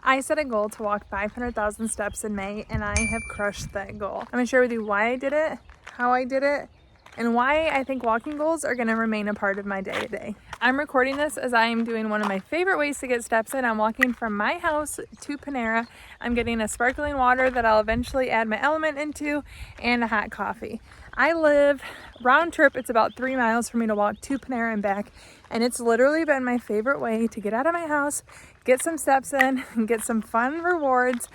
I set a goal to walk 500,000 steps in May, and I have crushed that goal. I'm gonna share with you why I did it, how I did it, and why I think walking goals are gonna remain a part of my day-to-day. I'm recording this as I am doing one of my favorite ways to get steps in. I'm walking from my house to Panera. I'm getting a sparkling water that I'll eventually add my element into and a hot coffee. I live round trip, it's about 3 miles for me to walk to Panera and back, and it's literally been my favorite way to get out of my house, get some steps in, and get some fun rewards,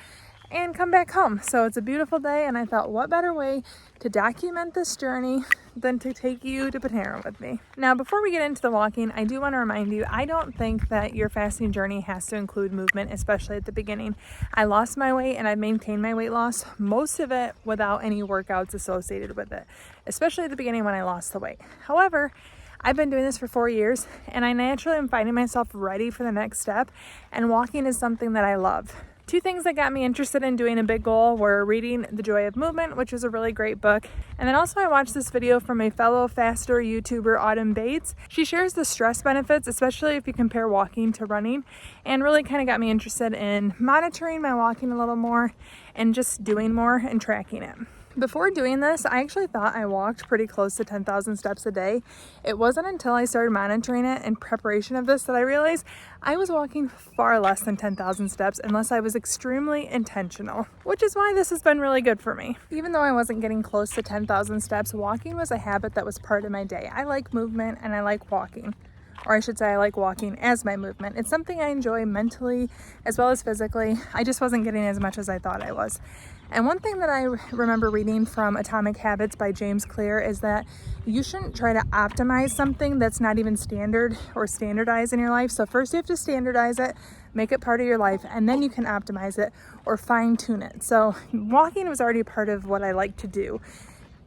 and come back home. So it's a beautiful day, and I thought, what better way to document this journey than to take you to Panera with me. Now, before we get into the walking, I do want to remind you, I don't think that your fasting journey has to include movement, especially at the beginning. I lost my weight and I maintained my weight loss, most of it without any workouts associated with it, especially at the beginning when I lost the weight. However, I've been doing this for 4 years, and I naturally am finding myself ready for the next step, and walking is something that I love. 2 things that got me interested in doing a big goal were reading The Joy of Movement, which is a really great book, and then also I watched this video from a fellow faster YouTuber, Autumn Bates. She shares the stress benefits, especially if you compare walking to running, and really kind of got me interested in monitoring my walking a little more and just doing more and tracking it. Before doing this, I actually thought I walked pretty close to 10,000 steps a day. It wasn't until I started monitoring it in preparation of this that I realized I was walking far less than 10,000 steps unless I was extremely intentional, which is why this has been really good for me. Even though I wasn't getting close to 10,000 steps, walking was a habit that was part of my day. I like movement and I like walking. Or I should say I like walking as my movement. It's something I enjoy mentally as well as physically. I just wasn't getting as much as I thought I was. And one thing that I remember reading from Atomic Habits by James Clear is that you shouldn't try to optimize something that's not even standard or standardized in your life. So first you have to standardize it, make it part of your life, and then you can optimize it or fine tune it. So walking was already part of what I like to do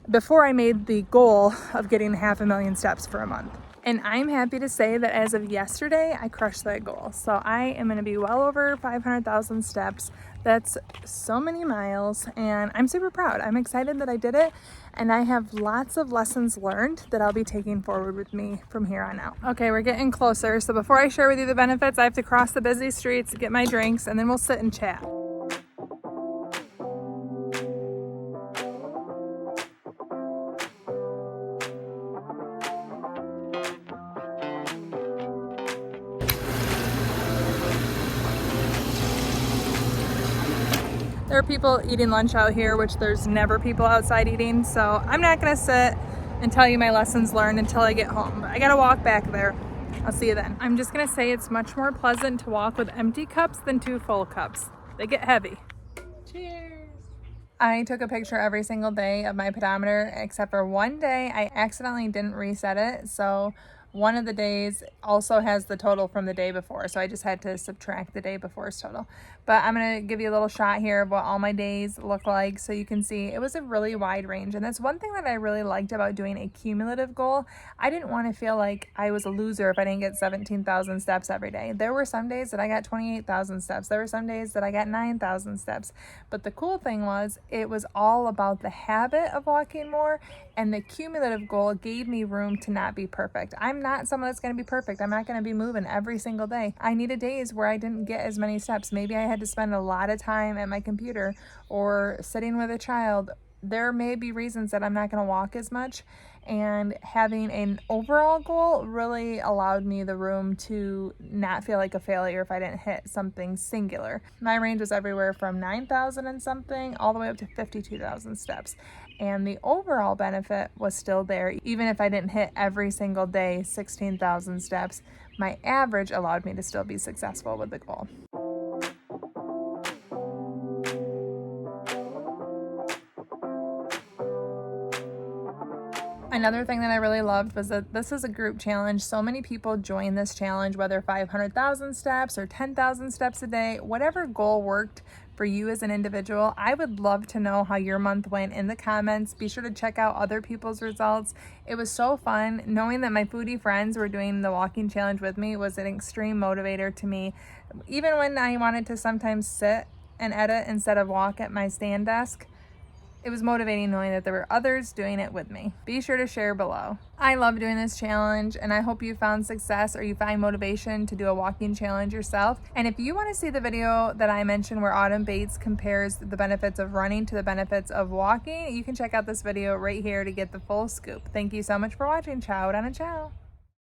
before I made the goal of getting 500,000 steps for a month. And I'm happy to say that as of yesterday, I crushed that goal. So I am gonna be well over 500,000 steps. That's so many miles, and I'm super proud. I'm excited that I did it, and I have lots of lessons learned that I'll be taking forward with me from here on out. Okay, we're getting closer. So before I share with you the benefits, I have to cross the busy streets, get my drinks, and then we'll sit and chat. There are people eating lunch out here, which there's never people outside eating, so I'm not gonna sit and tell you my lessons learned until I get home, but I gotta walk back there. I'll see you then. I'm just gonna say it's much more pleasant to walk with empty cups than 2 full cups. They get heavy. Cheers. I took a picture every single day of my pedometer, except for one day I accidentally didn't reset it, so one of the days also has the total from the day before, so I just had to subtract the day before's total. But I'm gonna give you a little shot here of what all my days look like so you can see it was a really wide range. And that's one thing that I really liked about doing a cumulative goal. I didn't want to feel like I was a loser if I didn't get 17,000 steps every day. There were some days that I got 28,000 steps. There were some days that I got 9,000 steps. But the cool thing was it was all about the habit of walking more, and the cumulative goal gave me room to not be perfect. I'm not someone that's going to be perfect. I'm not going to be moving every single day. I needed days where I didn't get as many steps. Maybe I had to spend a lot of time at my computer or sitting with a child. There may be reasons that I'm not going to walk as much, and having an overall goal really allowed me the room to not feel like a failure if I didn't hit something singular. My range was everywhere from 9,000 and something all the way up to 52,000 steps. And the overall benefit was still there. Even if I didn't hit every single day 16,000 steps, my average allowed me to still be successful with the goal. Another thing that I really loved was that this is a group challenge. So many people join this challenge, whether 500,000 steps or 10,000 steps a day, whatever goal worked for you as an individual. I would love to know how your month went in the comments. Be sure to check out other people's results. It was so fun. Knowing that my foodie friends were doing the walking challenge with me was an extreme motivator to me. Even when I wanted to sometimes sit and edit instead of walk at my stand desk, it was motivating knowing that there were others doing it with me. Be sure to share below. I love doing this challenge, and I hope you found success or you find motivation to do a walking challenge yourself. And if you want to see the video that I mentioned where Autumn Bates compares the benefits of running to the benefits of walking, you can check out this video right here to get the full scoop. Thank you so much for watching. Ciao, Donna, ciao.